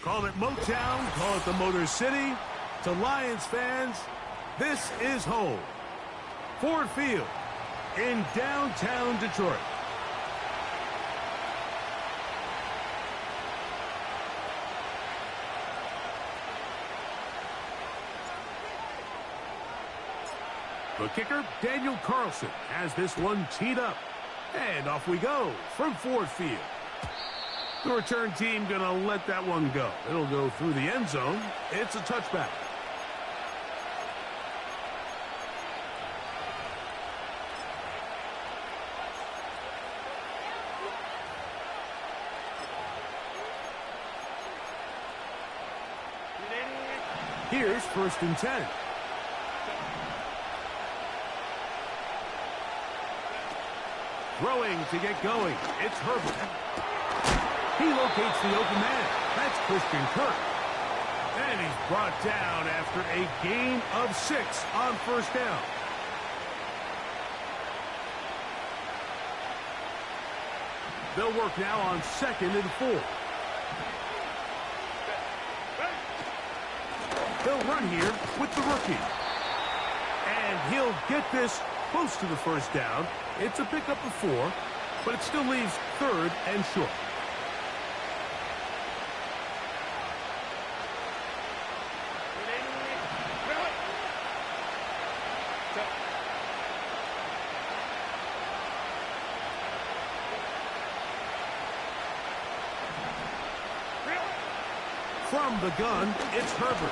Call it Motown, call it the Motor City. To Lions fans, this is home. Ford Field in downtown Detroit. The kicker, Daniel Carlson, has this one teed up. And off we go from Ford Field. The return team going to let that one go. It'll go through the end zone. It's a touchback. Here's 1st and 10. Throwing to get going. It's Herbert. He locates the open man. That's Christian Kirk. And he's brought down after a gain of 6 on 1st down. They'll work now on 2nd and 4. They'll run here with the rookie. And he'll get this close to the 1st down. It's a pickup of 4, but it still leaves 3rd and short. From the gun, it's Herbert.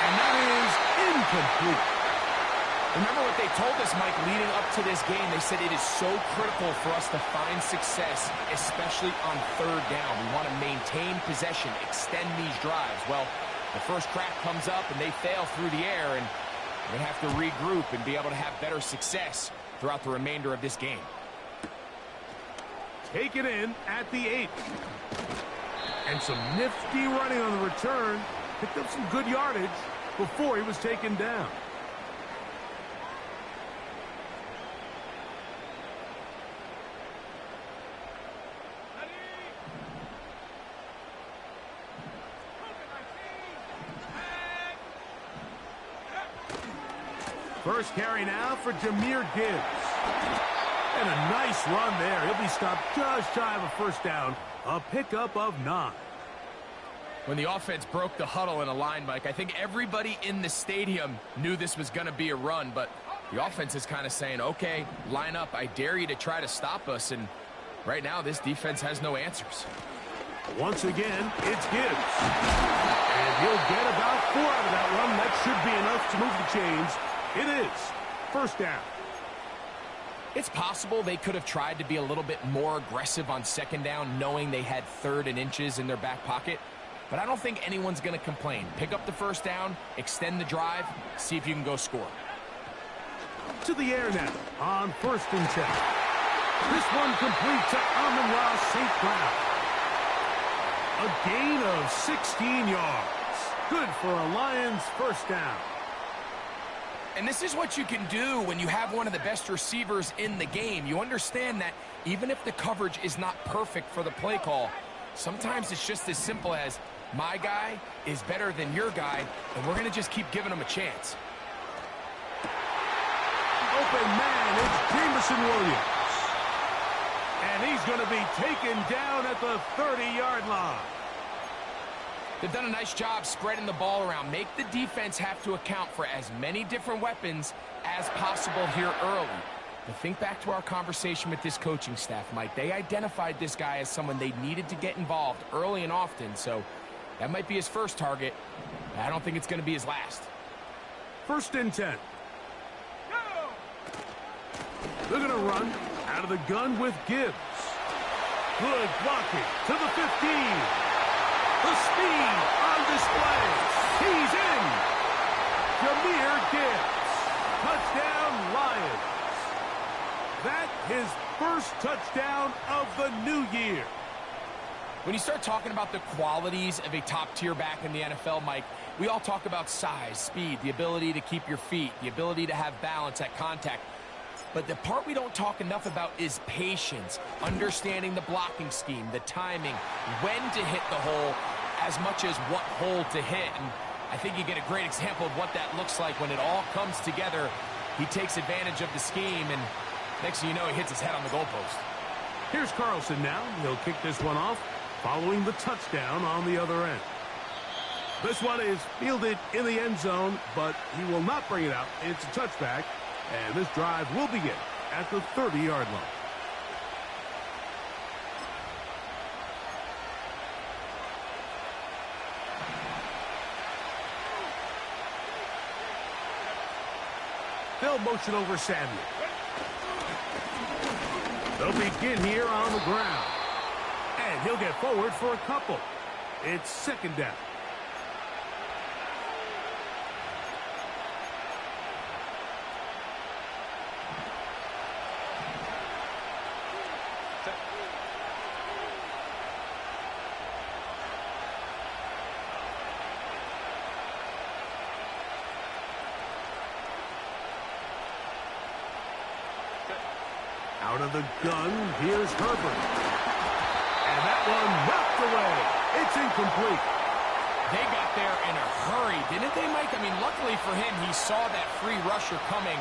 And that is incomplete. Remember what they told us, Mike, leading up to this game. They said it is so critical for us to find success, especially on 3rd down. We want to maintain possession, extend these drives. Well, the first crack comes up and they fail through the air, and we're going to have to regroup and be able to have better success throughout the remainder of this game. Take it in at the 8. And some nifty running on the return. Picked up some good yardage before he was taken down. First carry now for Jahmyr Gibbs. And a nice run there. He'll be stopped just shy of a 1st down. A pickup of 9. When the offense broke the huddle in a line, Mike, I think everybody in the stadium knew this was going to be a run, but the offense is kind of saying, okay, line up. I dare you to try to stop us, and right now this defense has no answers. Once again, it's Gibbs. And he'll get about 4 out of that one. That should be enough to move the chains. It is 1st down. It's possible they could have tried to be a little bit more aggressive on 2nd down, knowing they had 3rd and inches in their back pocket. But I don't think anyone's going to complain. Pick up the 1st down, extend the drive, see if you can go score. To the air now on 1st and 10. This one complete to Amon-Ra St. Brown. A gain of 16 yards. Good for a Lions 1st down. And this is what you can do when you have one of the best receivers in the game. You understand that even if the coverage is not perfect for the play call, sometimes it's just as simple as, my guy is better than your guy, and we're going to just keep giving him a chance. Open man, it's Jameson Williams. And he's going to be taken down at the 30-yard line. They've done a nice job spreading the ball around. Make the defense have to account for as many different weapons as possible here early. But think back to our conversation with this coaching staff, Mike. They identified this guy as someone they needed to get involved early and often, so that might be his first target. I don't think it's going to be his last. 1st and 10. They're going to run out of the gun with Gibbs. Good blocking to the 15. The speed on display. He's in. Jahmyr Gibbs. Touchdown, Lions. That his first touchdown of the new year. When you start talking about the qualities of a top-tier back in the NFL, Mike, we all talk about size, speed, the ability to keep your feet, the ability to have balance at contact. But the part we don't talk enough about is patience, understanding the blocking scheme, the timing, when to hit the hole, as much as what hole to hit. And I think you get a great example of what that looks like when it all comes together. He takes advantage of the scheme, and next thing you know, he hits his head on the goalpost. Here's Carlson now. He'll kick this one off, following the touchdown on the other end. This one is fielded in the end zone, but he will not bring it out. It's a touchback, and this drive will begin at the 30-yard line. They'll motion over Samuel. They'll begin here on the ground. And he'll get forward for a couple. It's second down. Out of the gun, here's Herbert. And that one knocked away. It's incomplete. They got there in a hurry, didn't they, Mike? I mean, luckily for him, he saw that free rusher coming,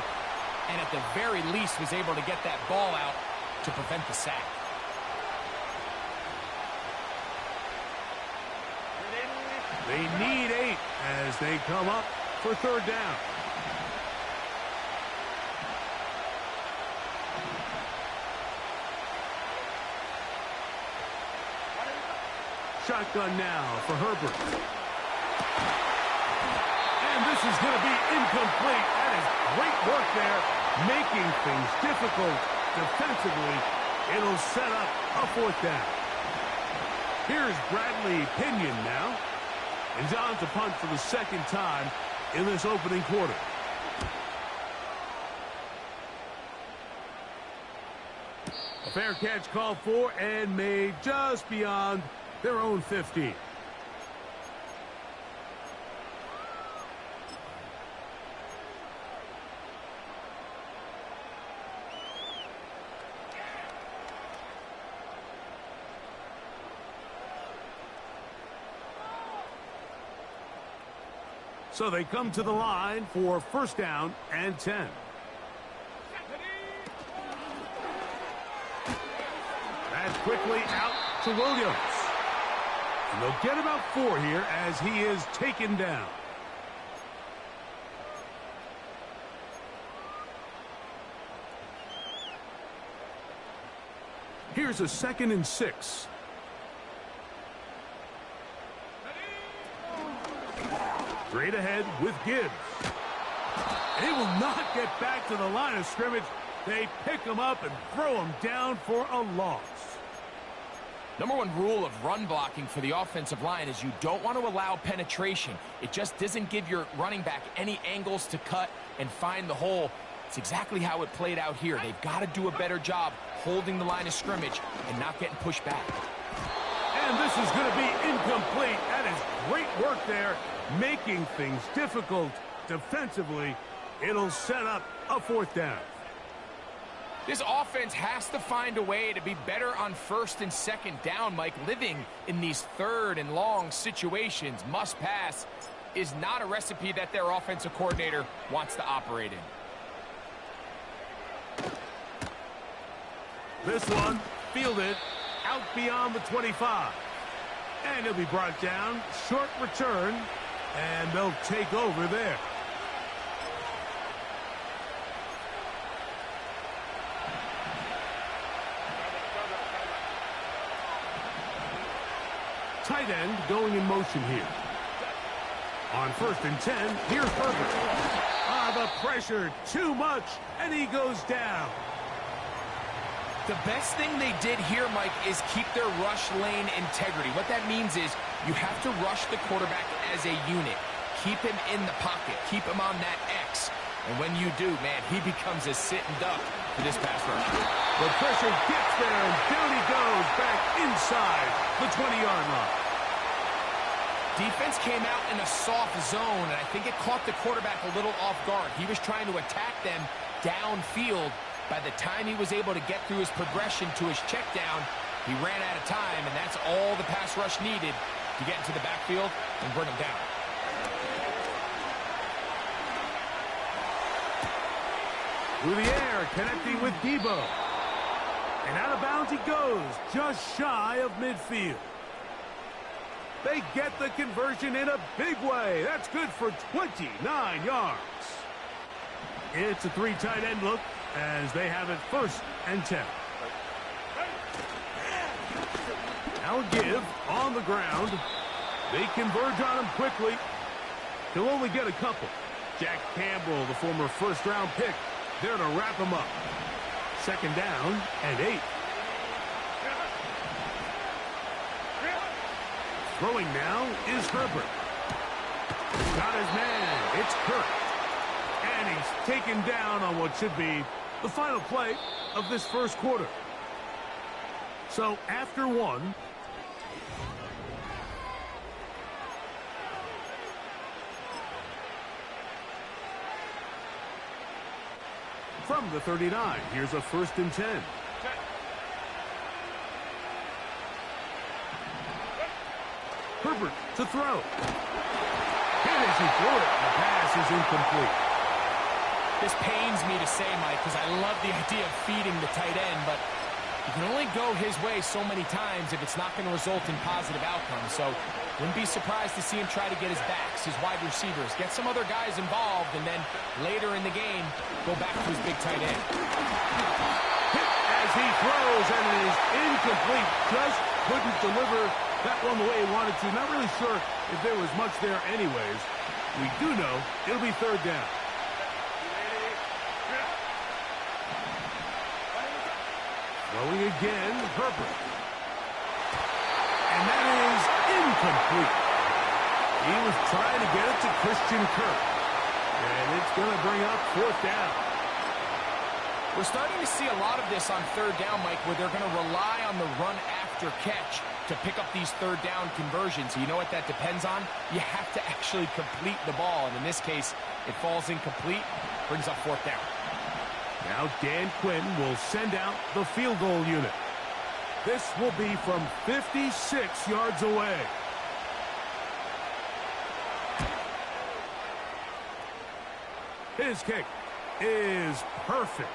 and at the very least was able to get that ball out to prevent the sack. They need 8 as they come up for third down. Shotgun now for Herbert. And this is going to be incomplete. That is great work there, making things difficult defensively. It'll set up a fourth down. Here's Bradley Pinion now. And John to punt for the second time in this opening quarter. A fair catch called for and made just beyond their own 50. So they come to the line for first down and 10. That's quickly out to Williams. And they'll get about 4 here as he is taken down. Here's a 2nd and 6. Straight ahead with Gibbs. And he will not get back to the line of scrimmage. They pick him up and throw him down for a loss. Number 1 rule of run blocking for the offensive line is you don't want to allow penetration. It just doesn't give your running back any angles to cut and find the hole. It's exactly how it played out here. They've got to do a better job holding the line of scrimmage and not getting pushed back. And this is going to be incomplete. That is great work there, making things difficult defensively. It'll set up a fourth down. This offense has to find a way to be better on first and second down, Mike. Living in these third and long situations, must pass, is not a recipe that their offensive coordinator wants to operate in. This one fielded out beyond the 25. And he'll be brought down. Short return. And they'll take over there. Tight end going in motion here. On 1st and 10, here's Herbert. The pressure, too much, and he goes down. The best thing they did here, Mike, is keep their rush lane integrity. What that means is you have to rush the quarterback as a unit. Keep him in the pocket. Keep him on that X. And when you do, man, he becomes a sitting duck for this pass rush. The pressure gets there, and down he goes back inside the 20-yard line. Defense came out in a soft zone, and I think it caught the quarterback a little off guard. He was trying to attack them downfield, By the time he was able to get through his progression to his check down, he ran out of time, and that's all the pass rush needed to get into the backfield and bring him down. Through the air, connecting with Debo. And out of bounds he goes, just shy of midfield. They get the conversion in a big way. That's good for 29 yards. It's a 3 tight end look as they have it 1st and 10. Now give on the ground. They converge on him quickly. He'll only get a couple. Jack Campbell, the former 1st-round pick, there to wrap him up. 2nd down and 8. Throwing now is Herbert. Got his man. It's Kirk. And he's taken down on what should be the final play of this 1st quarter. So after 1, from the 39, here's a 1st and 10. Herbert to throw. And as he threw it, the pass is incomplete. This pains me to say, Mike, because I love the idea of feeding the tight end, but you can only go his way so many times if it's not going to result in positive outcomes. So wouldn't be surprised to see him try to get his backs, his wide receivers, get some other guys involved, and then later in the game, go back to his big tight end. Hit as he throws, and it is incomplete. Just couldn't deliver that one the way he wanted to. Not really sure if there was much there anyways. We do know it'll be 3rd down. Throwing again, Herbert. And that is incomplete. He was trying to get it to Christian Kirk. And it's going to bring up 4th down. We're starting to see a lot of this on 3rd down, Mike, where they're going to rely on the run after catch to pick up these 3rd down conversions. You know what that depends on? You have to actually complete the ball. And in this case, it falls incomplete, brings up 4th down. Now Dan Quinn will send out the field goal unit. This will be from 56 yards away. His kick is perfect.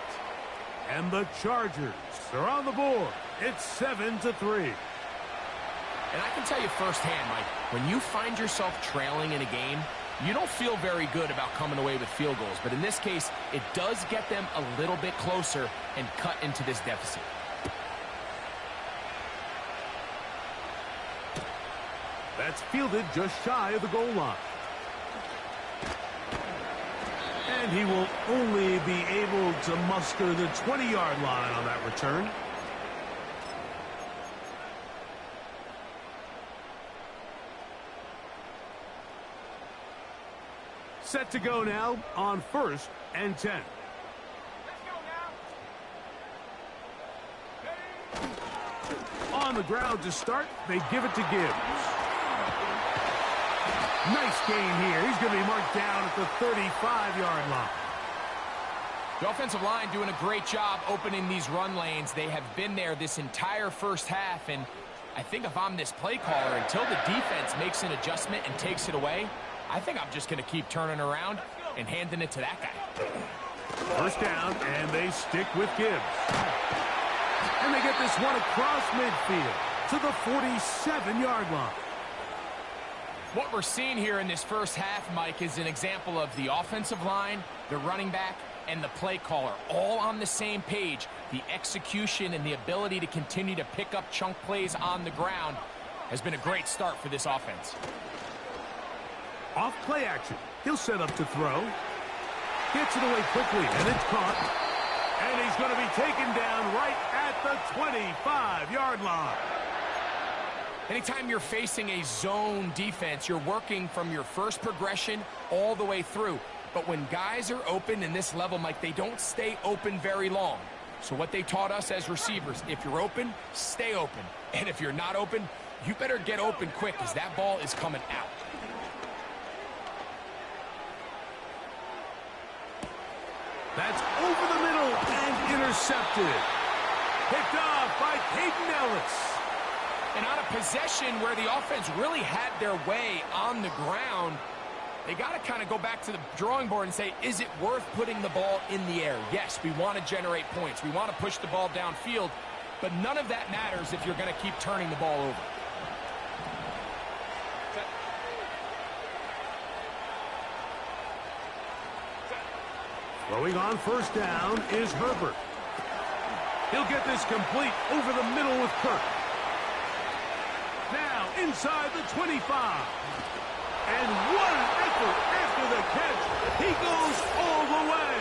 And the Chargers are on the board. It's 7-3. And I can tell you firsthand, Mike, when you find yourself trailing in a game, you don't feel very good about coming away with field goals. But in this case, it does get them a little bit closer and cut into this deficit. That's fielded just shy of the goal line. And he will only be able to muster the 20-yard line on that return. Set to go now on 1st and 10. On the ground to start, they give it to Gibbs. Nice gain here. He's going to be marked down at the 35-yard line. The offensive line doing a great job opening these run lanes. They have been there this entire 1st half, and I think if I'm this play caller, until the defense makes an adjustment and takes it away, I think I'm just going to keep turning around and handing it to that guy. 1st down, and they stick with Gibbs. And they get this one across midfield to the 47-yard line. What we're seeing here in this 1st half, Mike, is an example of the offensive line, the running back, and the play caller all on the same page. The execution and the ability to continue to pick up chunk plays on the ground has been a great start for this offense. Off play action. He'll set up to throw. Gets it away quickly, and it's caught. And he's going to be taken down right at the 25-yard line. Anytime you're facing a zone defense, you're working from your first progression all the way through. But when guys are open in this level, Mike, they don't stay open very long. So what they taught us as receivers, if you're open, stay open. And if you're not open, you better get open quick because that ball is coming out. That's over the middle and intercepted. Picked off by Caden Ellis. And on a possession where the offense really had their way on the ground, they got to kind of go back to the drawing board and say, is it worth putting the ball in the air? Yes, we want to generate points. We want to push the ball downfield, but none of that matters if you're going to keep turning the ball over. Throwing on first down is Herbert. He'll get this complete over the middle with Kirk. Now inside the 25. And what an effort after the catch. He goes all the way.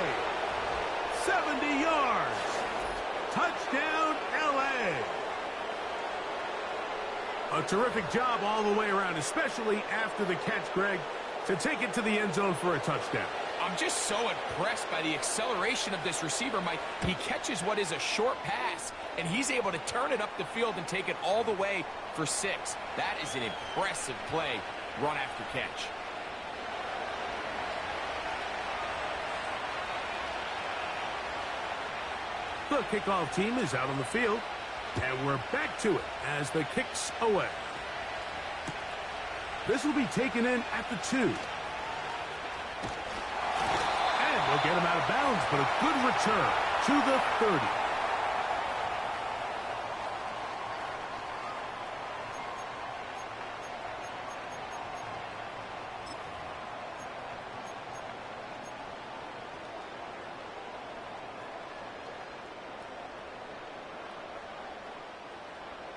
70 yards. Touchdown, L.A. A terrific job all the way around, especially after the catch, Greg, to take it to the end zone for a touchdown. I'm just so impressed by the acceleration of this receiver, Mike. He catches what is a short pass, and he's able to turn it up the field and take it all the way for 6. That is an impressive play, run after catch. The kickoff team is out on the field, and we're back to it as the kick's away. This will be taken in at the 2. They'll get him out of bounds, but a good return to the 30.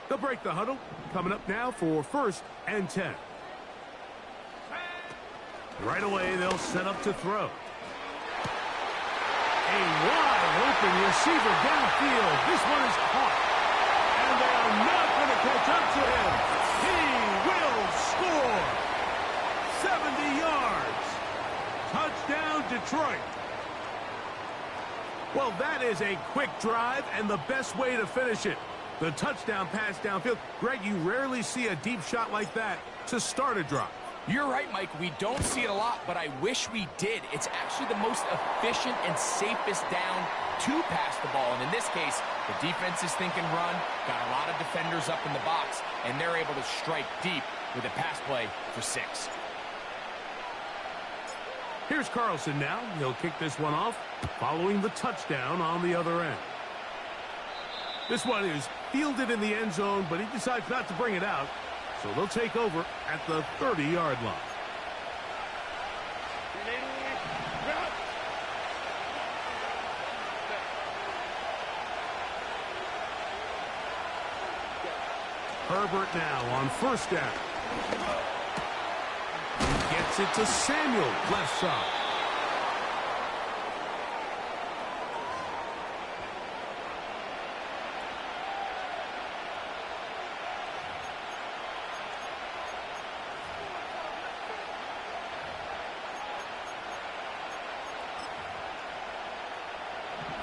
They'll break the huddle. Coming up now for 1st and 10. Right away, they'll set up to throw. A wide-open receiver downfield. This one is caught. And they are not going to catch up to him. He will score. 70 yards. Touchdown, Detroit. Well, that is a quick drive and the best way to finish it. The touchdown pass downfield. Greg, you rarely see a deep shot like that to start a drive. You're right, Mike. We don't see it a lot, but I wish we did. It's actually the most efficient and safest down to pass the ball. And in this case, the defense is thinking run, got a lot of defenders up in the box, and they're able to strike deep with a pass play for 6. Here's Carlson now. He'll kick this one off, following the touchdown on the other end. This one is fielded in the end zone, but he decides not to bring it out. So they'll take over at the 30-yard line. Herbert now on first down. He gets it to Samuel, left side.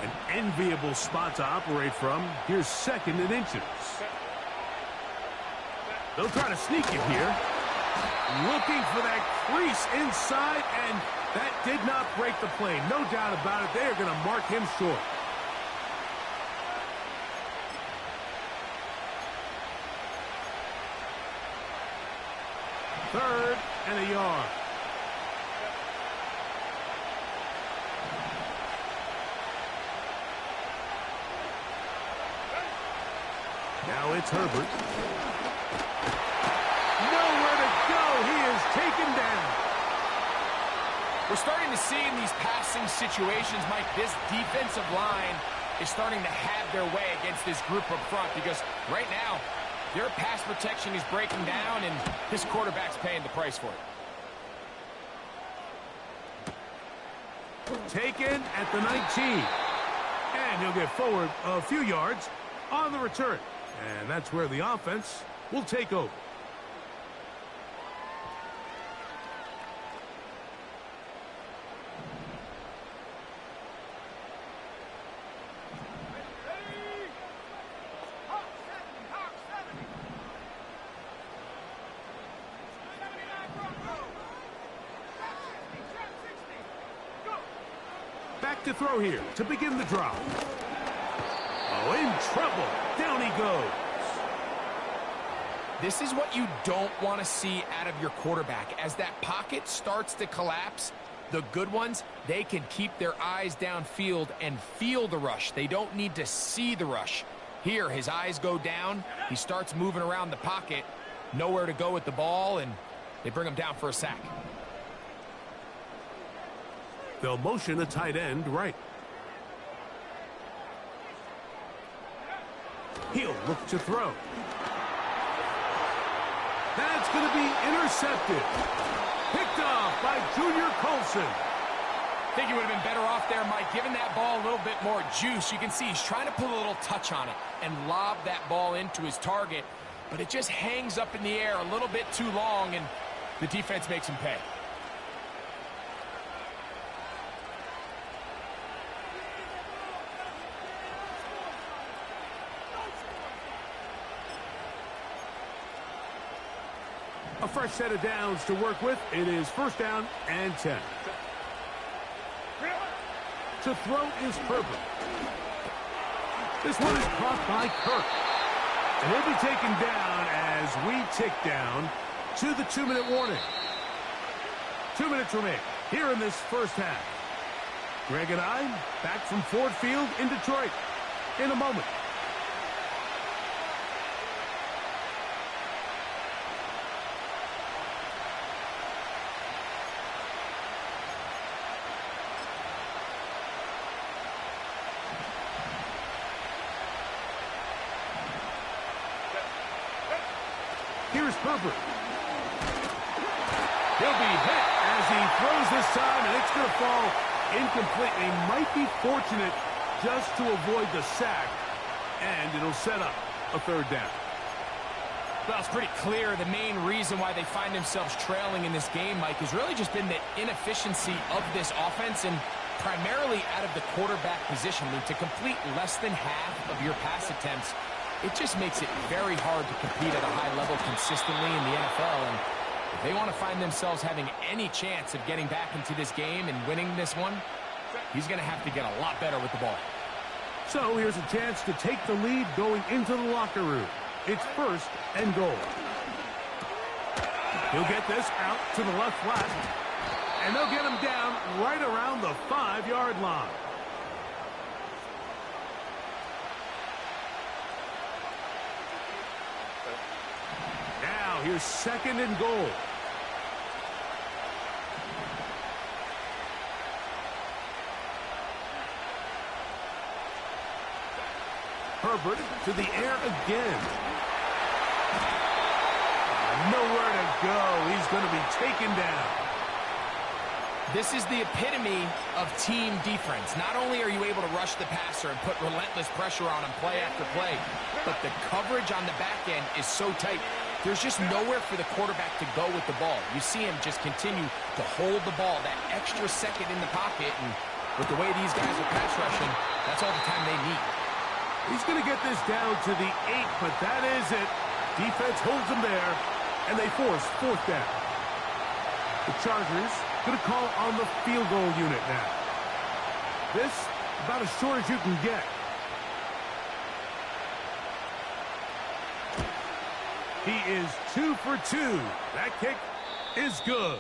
An enviable spot to operate from. Here's 2nd and inches. They'll try to sneak it here. Looking for that crease inside, and that did not break the play. No doubt about it. They are going to mark him short. Third and a yard. Now it's Herbert. Nowhere to go. He is taken down. We're starting to see in these passing situations, Mike, this defensive line is starting to have their way against this group up front because right now, their pass protection is breaking down, and this quarterback's paying the price for it. Taken at the 19. And he'll get forward a few yards on the return. And that's where the offense will take over. Back to throw here to begin the drive. trouble. Down he goes. This is what you don't want to see out of your quarterback. As that pocket starts to collapse, the good ones, they can keep their eyes downfield and feel the rush. They don't need to see the rush. Here, his eyes go down. He starts moving around the pocket. Nowhere to go with the ball, and they bring him down for a sack. They'll motion a tight end right. He'll look to throw. That's going to be intercepted. Picked off by Junior Colson. I think he would have been better off there, Mike, giving that ball a little bit more juice. You can see he's trying to put a little touch on it and lob that ball into his target, but it just hangs up in the air a little bit too long, and the defense makes him pay. A fresh set of downs to work with. It is first down and 10. To throw is Herbert. This one is caught by Kirk. And he'll be taken down as we tick down to the 2-minute warning. 2 minutes remain here in this first half. Greg and I back from Ford Field in Detroit in a moment. Here's Herbert. He'll be hit as he throws this time, and it's going to fall incomplete. He might be fortunate just to avoid the sack, and it'll set up a third down. Well, it's pretty clear the main reason why they find themselves trailing in this game, Mike, has really just been the inefficiency of this offense and primarily out of the quarterback position. I mean, to complete less than half of your pass attempts, it just makes it very hard to compete at a high level consistently in the NFL. And if they want to find themselves having any chance of getting back into this game and winning this one, he's going to have to get a lot better with the ball. So here's a chance to take the lead going into the locker room. It's first and goal. He'll get this out to the left flat, and they'll get him down right around the 5-yard line. Now here's second and goal. Herbert to the air again. Nowhere to go. He's going to be taken down. This is the epitome of team defense. Not only are you able to rush the passer and put relentless pressure on him play after play, but the coverage on the back end is so tight. There's just nowhere for the quarterback to go with the ball. You see him just continue to hold the ball that extra second in the pocket, and with the way these guys are pass rushing, that's all the time they need. He's going to get this down to the 8, but that is it. Defense holds him there, and they force fourth down. The Chargers going to call on the field goal unit now. This about as short as you can get. He is 2 for 2. That kick is good.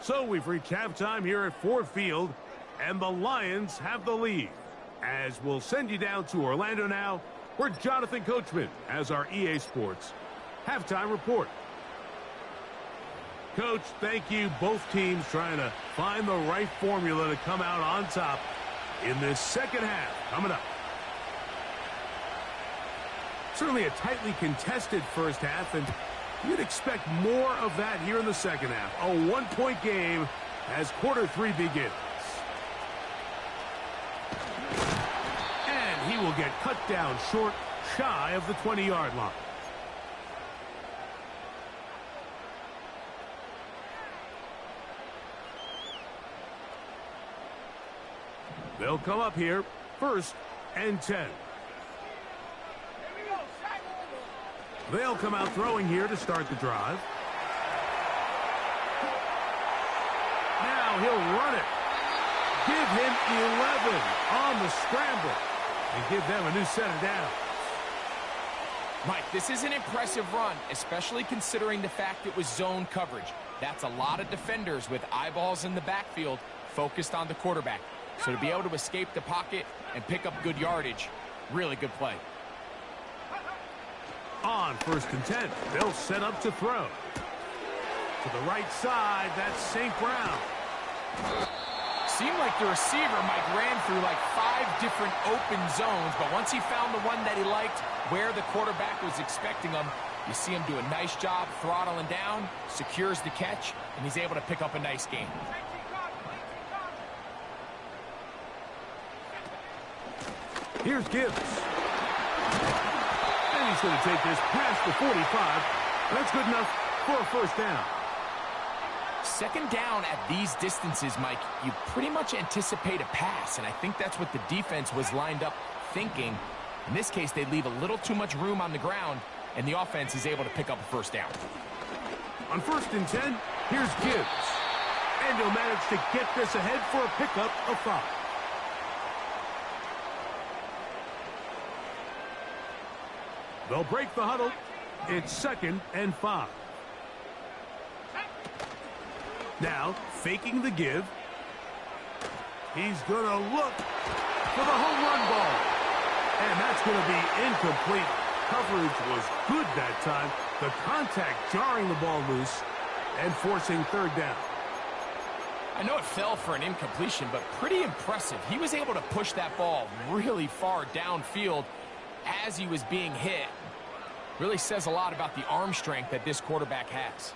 So we've reached halftime here at Ford Field, and the Lions have the lead. As we'll send you down to Orlando now, where Jonathan Coachman has our EA Sports halftime report. Coach, thank you. Both teams trying to find the right formula to come out on top in this second half coming up. Certainly a tightly contested first half, and you'd expect more of that here in the second half. A one-point game as quarter 3 begins. And he will get cut down short, shy of the 20-yard line. They'll come up here, first and 10. They'll come out throwing here to start the drive. Now he'll run it. Give him 11 on the scramble. and give them a new set of downs. Mike, this is an impressive run, especially considering the fact it was zone coverage. That's a lot of defenders with eyeballs in the backfield focused on the quarterback. So to be able to escape the pocket and pick up good yardage, really good play. On 1st and 10, they'll set up to throw. To the right side, that's St. Brown. Seemed like the receiver, Mike, ran through like 5 different open zones, but once he found the one that he liked, where the quarterback was expecting him, you see him do a nice job throttling down, secures the catch, and he's able to pick up a nice gain. Here's Gibbs. And he's going to take this past the 45. That's good enough for a 1st down. 2nd down at these distances, Mike, you pretty much anticipate a pass, and I think that's what the defense was lined up thinking. In this case, they leave a little too much room on the ground, and the offense is able to pick up a 1st down. On 1st and 10, here's Gibbs. And he'll manage to get this ahead for a pickup of 5. They'll break the huddle. It's 2nd and 5. Now, faking the give. He's going to look for the home run ball. And that's going to be incomplete. Coverage was good that time. The contact jarring the ball loose and forcing 3rd down. I know it fell for an incompletion, but pretty impressive. He was able to push that ball really far downfield as he was being hit. Really says a lot about the arm strength that this quarterback has.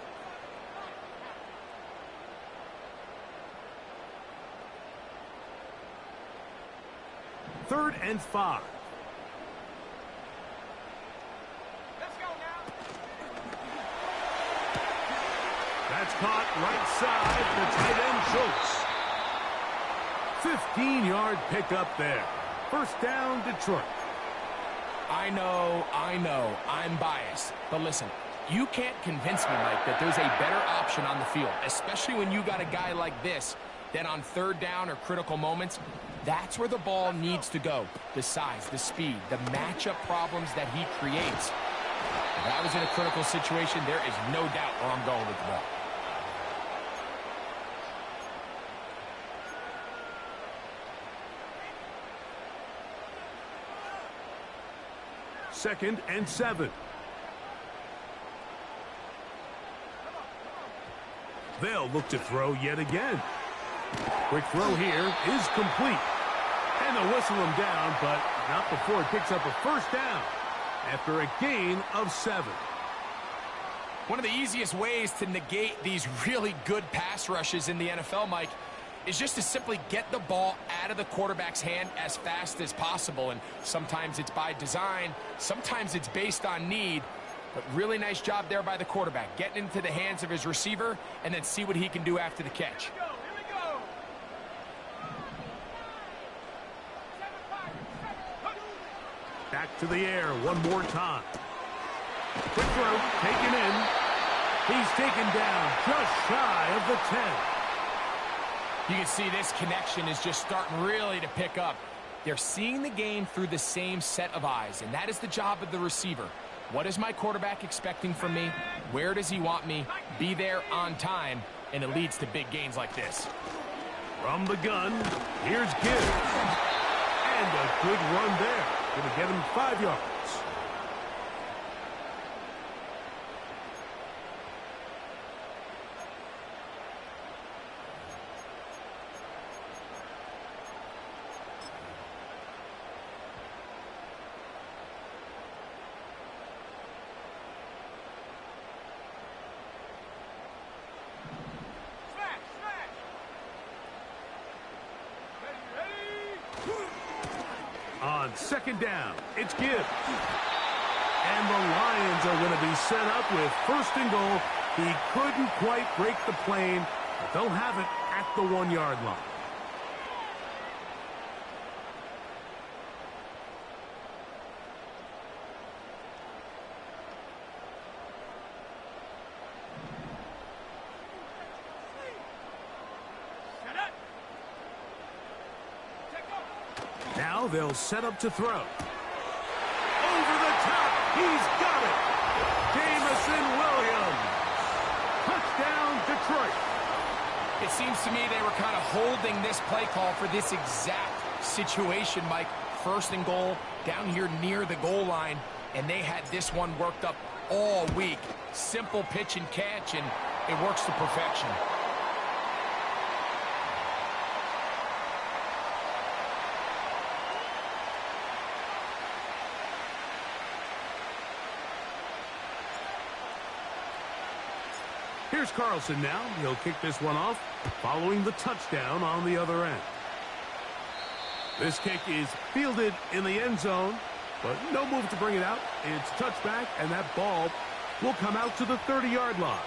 Third and 5. Let's go now. That's caught right side. The tight end Schultz. 15-yard pickup there. 1st down, Detroit. I know, I'm biased. But listen, you can't convince me, Mike, that there's a better option on the field, especially when you got a guy like this, that on 3rd down or critical moments, that's where the ball needs to go. The size, the speed, the matchup problems that he creates. If I was in a critical situation, there is no doubt where I'm going with the ball. Second and 7. They'll look to throw yet again. Quick throw here is complete. And they'll whistle him down, but not before it picks up a 1st down after a gain of 7. One of the easiest ways to negate these really good pass rushes in the NFL, Mike, is just to simply get the ball out of the quarterback's hand as fast as possible. And sometimes it's by design, sometimes it's based on need. But really nice job there by the quarterback, getting into the hands of his receiver and then see what he can do after the catch. Back to the air one more time. Quick throw, taken in. He's taken down just shy of the 10. You can see this connection is just starting really to pick up. They're seeing the game through the same set of eyes, and that is the job of the receiver. What is my quarterback expecting from me? Where does he want me? Be there on time, and it leads to big gains like this. From the gun, here's Gibbs. And a good run there. Going to get him 5 yards. On 2nd down, it's Gibbs. And the Lions are going to be set up with 1st and goal. He couldn't quite break the plane, but they'll have it at the 1-yard line. Now now they'll set up to throw. Over the top. He's got it. Jamison Williams. Touchdown, Detroit. It seems to me they were kind of holding this play call for this exact situation, Mike. First and goal, down here near the goal line, and they had this one worked up all week. Simple pitch and catch, and it works to perfection. Here's Carlson now. He'll kick this one off, following the touchdown on the other end. This kick is fielded in the end zone, but no move to bring it out. It's touchback, and that ball will come out to the 30-yard line.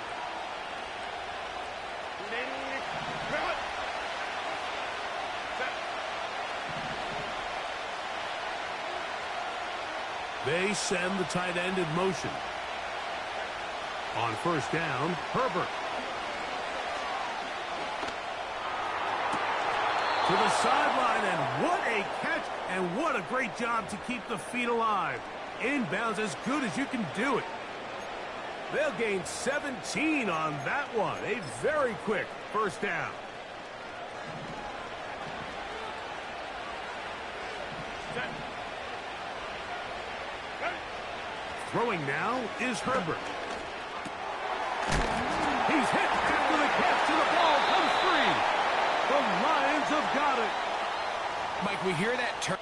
They send the tight end in motion. On first down, Herbert. To the sideline, and what a catch, and what a great job to keep the feet alive. Inbounds as good as you can do it. They'll gain 17 on that one. A very quick first down. Throwing now is Herbert. He's hit after the catch, and the ball comes free. The Lions have got it. Mike, we hear that turn.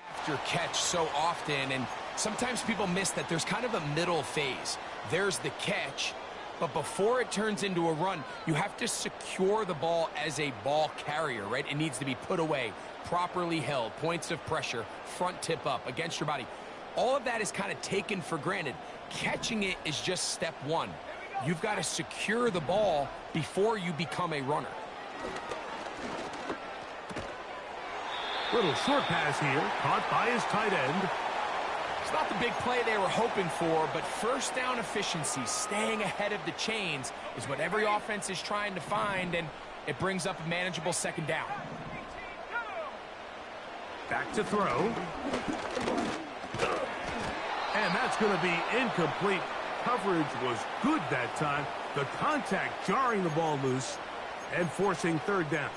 After catch so often, and sometimes people miss that there's kind of a middle phase. There's the catch, but before it turns into a run, you have to secure the ball as a ball carrier, right? It needs to be put away, properly held, points of pressure, front tip up against your body. All of that is kind of taken for granted. Catching it is just step one. You've got to secure the ball before you become a runner. Little short pass here, caught by his tight end. It's not the big play they were hoping for, but first down efficiency, staying ahead of the chains, is what every offense is trying to find, and it brings up a manageable second down. Back to throw. And that's going to be incomplete. Coverage was good that time. The contact jarring the ball loose and forcing third down.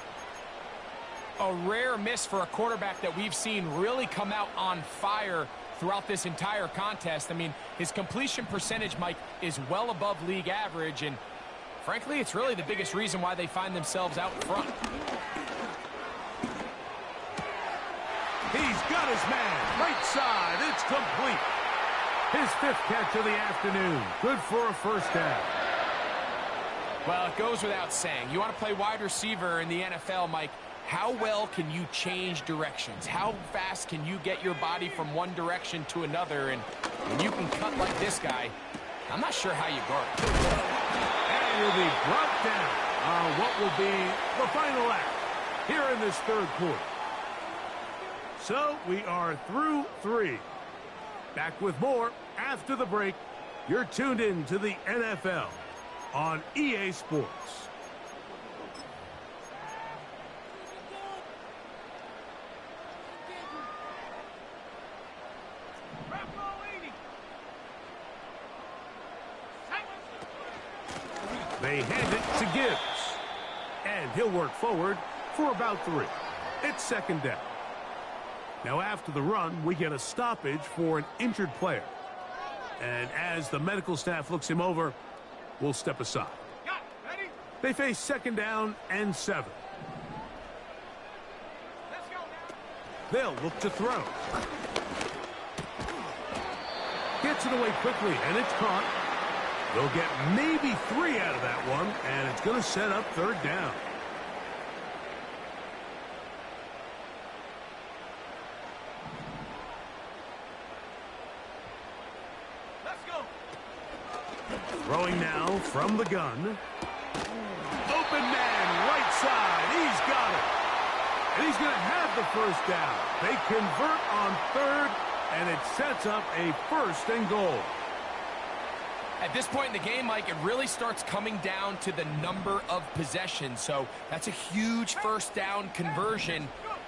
A rare miss for a quarterback that we've seen really come out on fire throughout this entire contest. I mean, his completion percentage, Mike, is well above league average, and frankly, it's really the biggest reason why they find themselves out in front. He's got his man, right side, it's complete. His fifth catch of the afternoon, good for a first down. Well, it goes without saying. You want to play wide receiver in the NFL, Mike, how well can you change directions? How fast can you get your body from one direction to another? And when you can cut like this guy, I'm not sure how you guard it. And will be brought down on what will be the final act here in this third quarter. So we are through three. Back with more after the break. You're tuned in to the NFL on EA Sports. They hand it to Gibbs. And he'll work forward for about 3. It's second down. Now after the run, we get a stoppage for an injured player. And as the medical staff looks him over, we'll step aside. They face second down and 7. They'll look to throw. Gets it away quickly, and it's caught. They'll get maybe 3 out of that one, and it's going to set up third down. Let's go. Throwing now from the gun. Open man, right side. He's got it. And he's going to have the first down. They convert on third, and it sets up a 1st and goal. At this point in the game, Mike, it really starts coming down to the number of possessions. So that's a huge 1st down conversion.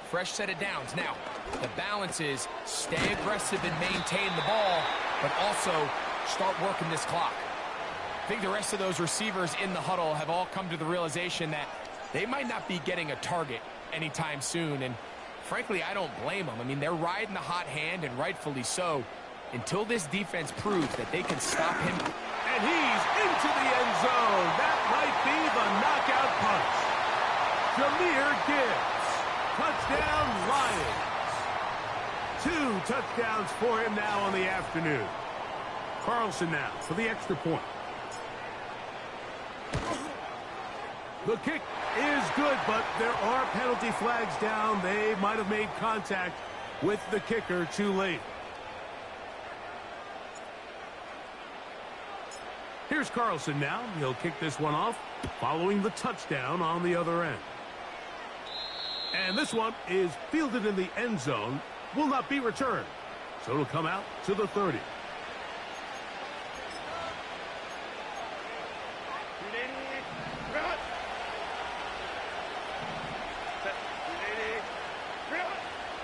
Fresh set of downs. Now, the balance is stay aggressive and maintain the ball, but also start working this clock. I think the rest of those receivers in the huddle have all come to the realization that they might not be getting a target anytime soon. And frankly, I don't blame them. I mean, they're riding the hot hand, and rightfully so, until this defense proves that they can stop him. And he's into the end zone. That might be the knockout punch. Jahmyr Gibbs. Touchdown, Lions. 2 touchdowns for him now on the afternoon. Carlson now for the extra point. The kick is good, but there are penalty flags down. They might have made contact with the kicker too late. Here's Carlson now. He'll kick this one off following the touchdown on the other end. And this one is fielded in the end zone. Will not be returned. So it'll come out to the 30.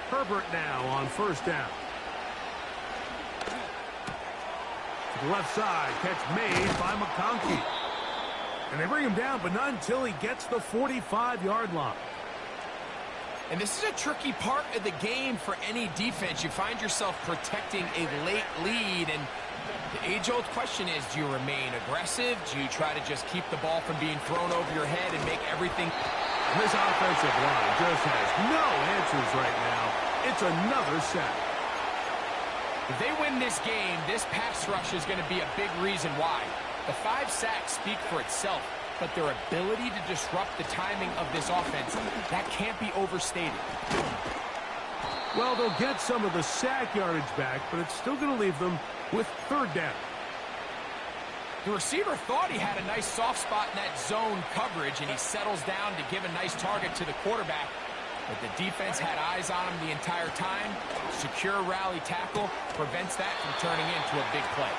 Herbert now on 1st down. To the left side, catch made by McConkey. And they bring him down, but not until he gets the 45-yard line. And this is a tricky part of the game for any defense. You find yourself protecting a late lead, and the age-old question is, do you remain aggressive? Do you try to just keep the ball from being thrown over your head and make everything... And this offensive line just has no answers right now. It's another sack. If they win this game, this pass rush is going to be a big reason why. The 5 sacks speak for itself, but their ability to disrupt the timing of this offense, that can't be overstated. Well, they'll get some of the sack yardage back, but it's still going to leave them with 3rd down. The receiver thought he had a nice soft spot in that zone coverage, and he settles down to give a nice target to the quarterback. But the defense had eyes on him the entire time. Secure rally tackle prevents that from turning into a big play.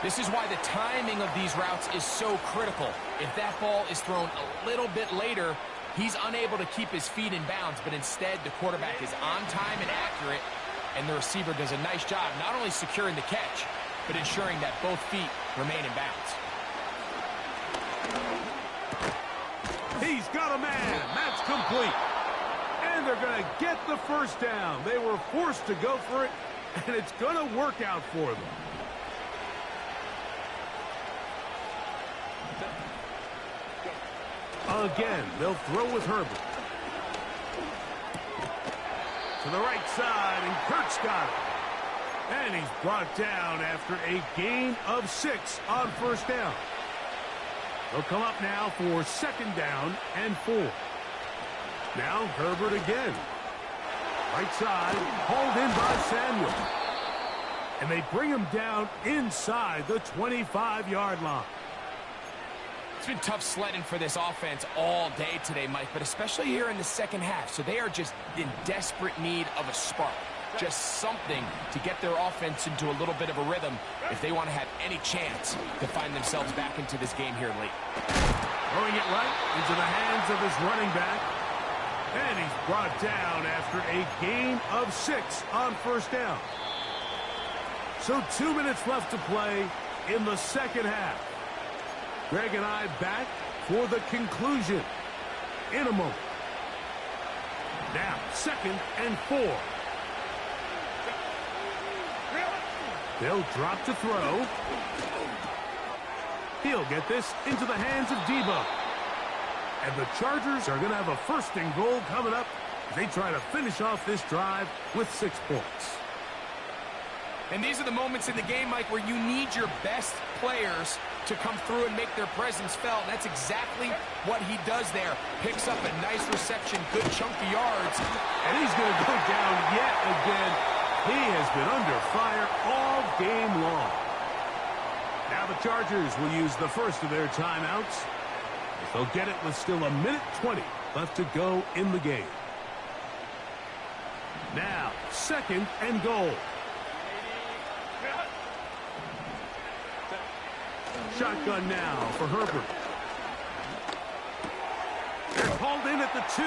This is why the timing of these routes is so critical. If that ball is thrown a little bit later, he's unable to keep his feet in bounds, but instead the quarterback is on time and accurate, and the receiver does a nice job not only securing the catch, but ensuring that both feet remain in bounds. He's got a man. That's complete. And they're going to get the 1st down. They were forced to go for it, and it's going to work out for them. Again, they'll throw with Herbert. To the right side, and Kurt's got it. And he's brought down after a gain of 6 on 1st down. They'll come up now for 2nd down and 4. Now Herbert again. Right side, hauled in by Samuel. And they bring him down inside the 25-yard line. It's been tough sledding for this offense all day today, Mike, but especially here in the second half. So they are just in desperate need of a spark. Just something to get their offense into a little bit of a rhythm if they want to have any chance to find themselves back into this game here late. Throwing it right into the hands of his running back. And he's brought down after a gain of 6 on 1st down. So 2 minutes left to play in the second half. Greg and I back for the conclusion in a moment. Now 2nd and 4. They'll drop to throw. He'll get this into the hands of Debo. And the Chargers are going to have a 1st and goal coming up as they try to finish off this drive with 6 points. And these are the moments in the game, Mike, where you need your best players to come through and make their presence felt. And that's exactly what he does there. Picks up a nice reception, good chunky yards. And he's going to go down yet again. He has been under fire all game long. Now the Chargers will use the first of their timeouts. They'll get it with still 1:20 left to go in the game. Now, 2nd and goal. Shotgun now for Herbert. They're called in at the 2.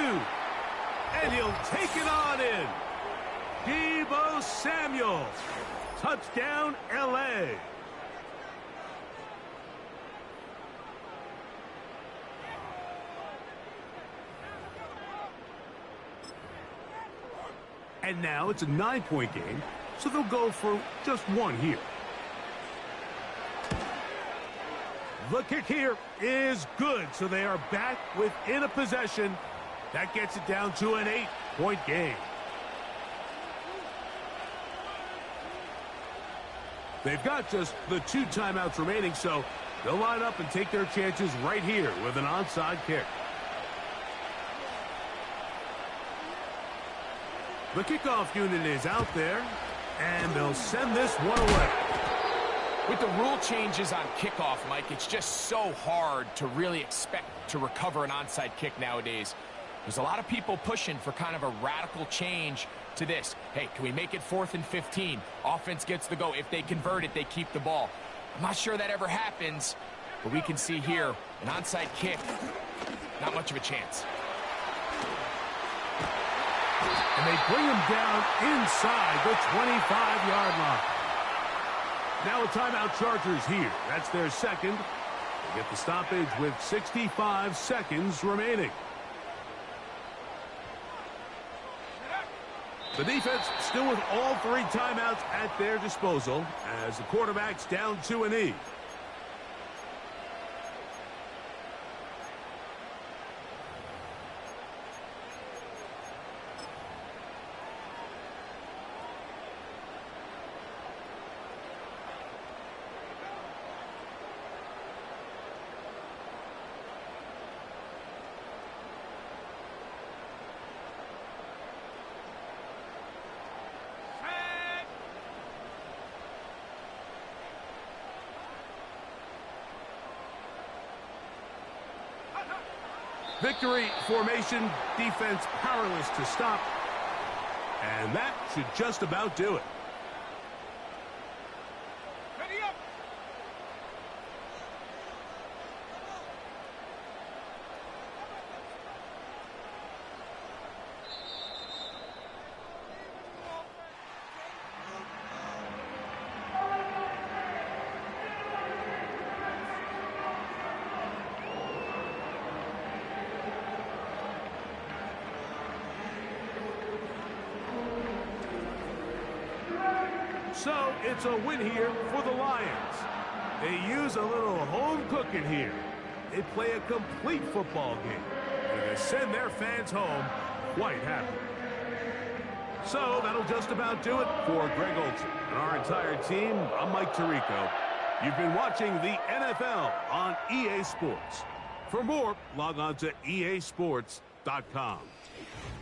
And he'll take it on in. Deebo Samuel. Touchdown, L.A. And now it's a 9-point game, so they'll go for just 1 here. The kick here is good, so they are back within a possession. That gets it down to an 8-point game. They've got just the 2 timeouts remaining, so they'll line up and take their chances right here with an onside kick. The kickoff unit is out there, and they'll send this one away. With the rule changes on kickoff, Mike, it's just so hard to really expect to recover an onside kick nowadays. There's a lot of people pushing for kind of a radical change to this. Hey, can we make it 4th and 15? Offense gets the go. If they convert it, they keep the ball. I'm not sure that ever happens, but we can see here an onside kick, not much of a chance. And they bring him down inside the 25-yard line. Now a timeout, Chargers here. That's their second. They get the stoppage with 65 seconds remaining. The defense still with all 3 timeouts at their disposal as the quarterback's down to a knee. Victory formation, defense powerless to stop. And that should just about do it. Ready up. So it's a win here for the Lions. They use a little home cooking here. They play a complete football game. And they send their fans home quite happy. So that'll just about do it for Greg Olsen and our entire team. I'm Mike Tirico. You've been watching the NFL on EA Sports. For more, log on to easports.com.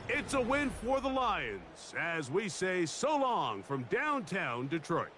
It's a win for the Lions as we say so long from downtown Detroit.